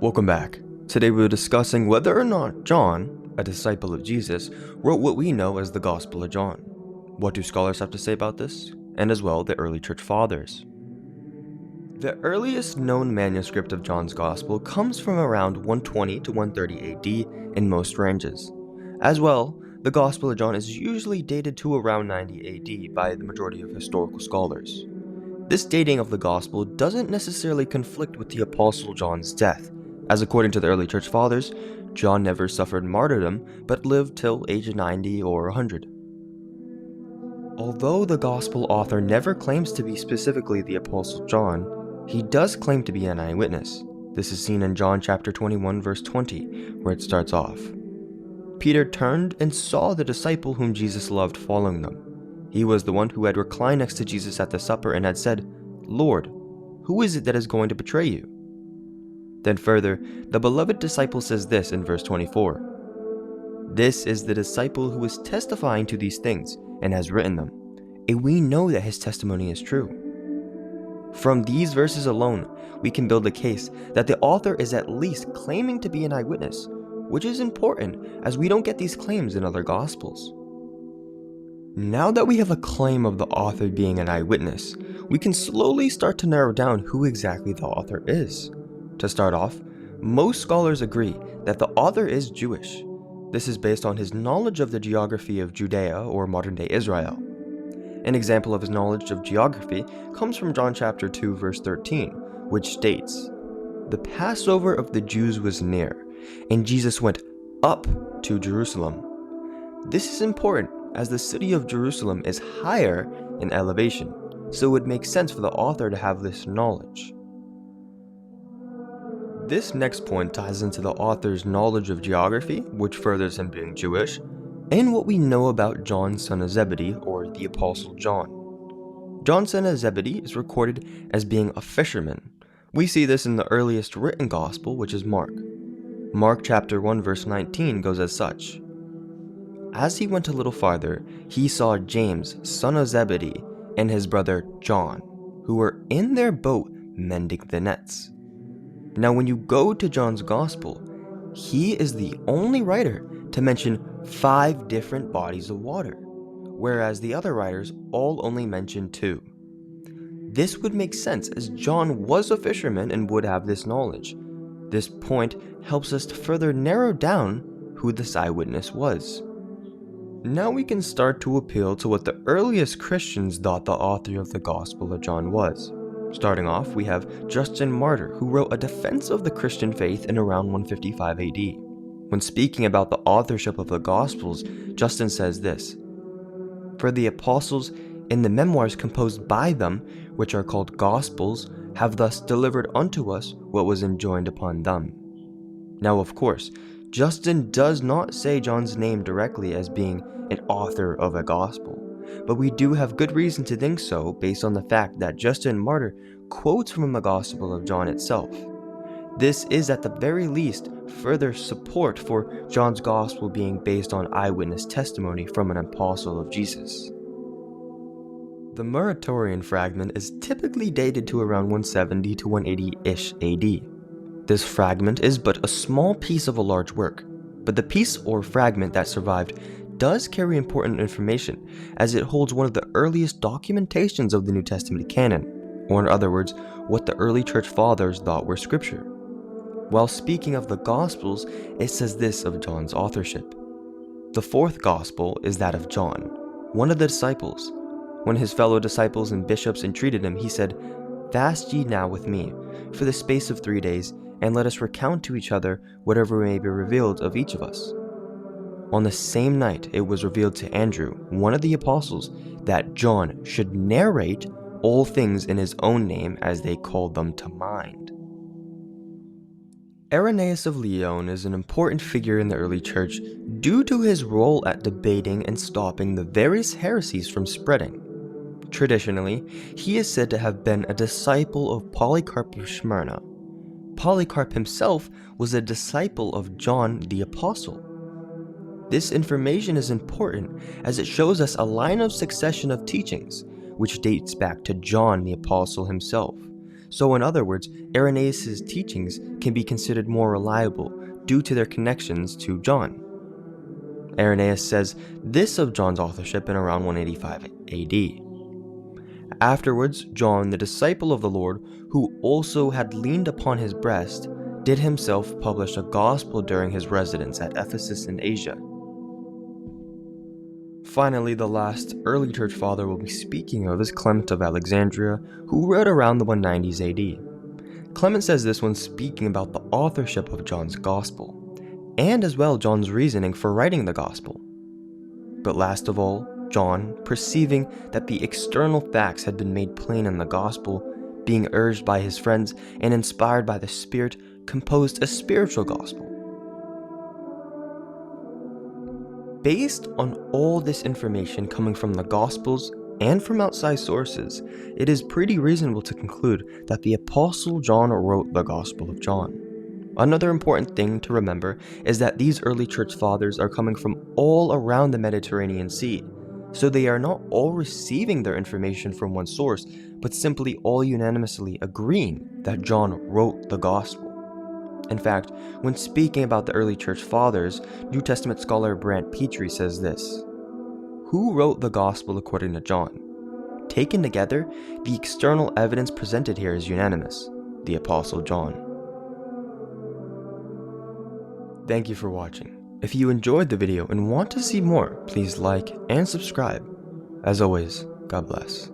Welcome back. Today we're discussing whether or not John, a disciple of Jesus, wrote what we know as the Gospel of John. What do scholars have to say about this? And as well, the early church fathers. The earliest known manuscript of John's Gospel comes from around 120 to 130 AD in most ranges. As well, the Gospel of John is usually dated to around 90 AD by the majority of historical scholars. This dating of the Gospel doesn't necessarily conflict with the Apostle John's death, as according to the early church fathers, John never suffered martyrdom but lived till age 90 or 100. Although the Gospel author never claims to be specifically the Apostle John, he does claim to be an eyewitness. This is seen in John chapter 21 verse 20, where it starts off. Peter turned and saw the disciple whom Jesus loved following them. He was the one who had reclined next to Jesus at the supper and had said, "Lord, who is it that is going to betray you?" Then further, the beloved disciple says this in verse 24. "This is the disciple who is testifying to these things and has written them, and we know that his testimony is true." From these verses alone, we can build a case that the author is at least claiming to be an eyewitness, which is important as we don't get these claims in other Gospels. Now that we have a claim of the author being an eyewitness, we can slowly start to narrow down who exactly the author is. To start off, most scholars agree that the author is Jewish. This is based on his knowledge of the geography of Judea or modern-day Israel. An example of his knowledge of geography comes from John chapter 2 verse 13, which states, "The Passover of the Jews was near, and Jesus went up to Jerusalem." This is important as the city of Jerusalem is higher in elevation, so it would make sense for the author to have this knowledge. This next point ties into the author's knowledge of geography, which furthers him being Jewish, and what we know about John son of Zebedee, or the Apostle John. John son of Zebedee is recorded as being a fisherman. We see this in the earliest written gospel, which is Mark. Mark chapter 1 verse 19 goes as such. "As he went a little farther, he saw James, son of Zebedee, and his brother John, who were in their boat mending the nets." Now when you go to John's Gospel, he is the only writer to mention 5 different bodies of water, whereas the other writers all only mention 2. This would make sense as John was a fisherman and would have this knowledge. This point helps us to further narrow down who this eyewitness was. Now we can start to appeal to what the earliest Christians thought the author of the Gospel of John was. Starting off, we have Justin Martyr, who wrote a defense of the Christian faith in around 155 AD. When speaking about the authorship of the Gospels, Justin says this, "For the apostles, in the memoirs composed by them, which are called Gospels, have thus delivered unto us what was enjoined upon them." Now of course, Justin does not say John's name directly as being an author of a Gospel, but we do have good reason to think so based on the fact that Justin Martyr quotes from the Gospel of John itself. This is at the very least further support for John's Gospel being based on eyewitness testimony from an apostle of Jesus. The Muratorian fragment is typically dated to around 170 to 180-ish AD. This fragment is but a small piece of a large work, but the piece or fragment that survived does carry important information as it holds one of the earliest documentations of the New Testament canon, or in other words, what the early church fathers thought were scripture. While speaking of the Gospels, it says this of John's authorship. "The 4th Gospel is that of John, one of the disciples. When his fellow disciples and bishops entreated him, he said, 'Fast ye now with me, for the space of 3 days, and let us recount to each other whatever may be revealed of each of us.' On the same night it was revealed to Andrew, one of the apostles, that John should narrate all things in his own name as they called them to mind." Irenaeus of Lyon is an important figure in the early church due to his role at debating and stopping the various heresies from spreading. Traditionally, he is said to have been a disciple of Polycarp of Smyrna. Polycarp himself was a disciple of John the Apostle. This information is important as it shows us a line of succession of teachings, which dates back to John the Apostle himself. So in other words, Irenaeus' teachings can be considered more reliable due to their connections to John. Irenaeus says this of John's authorship in around 185 AD. Afterwards, John, the disciple of the Lord, who also had leaned upon his breast, did himself publish a gospel during his residence at Ephesus in Asia. Finally, the last early church father we'll be speaking of is Clement of Alexandria, who wrote around the 190s AD. Clement says this when speaking about the authorship of John's gospel, and as well John's reasoning for writing the gospel. But last of all, John, perceiving that the external facts had been made plain in the gospel, being urged by his friends and inspired by the Spirit, composed a spiritual gospel. Based on all this information coming from the Gospels and from outside sources, it is pretty reasonable to conclude that the Apostle John wrote the Gospel of John. Another important thing to remember is that these early church fathers are coming from all around the Mediterranean Sea, so they are not all receiving their information from one source, but simply all unanimously agreeing that John wrote the Gospel. In fact, when speaking about the early church fathers, New Testament scholar Brant Pitre says this: "Who wrote the Gospel according to John? Taken together, the external evidence presented here is unanimous: the Apostle John." Thank you for watching. If you enjoyed the video and want to see more, please like and subscribe. As always, God bless.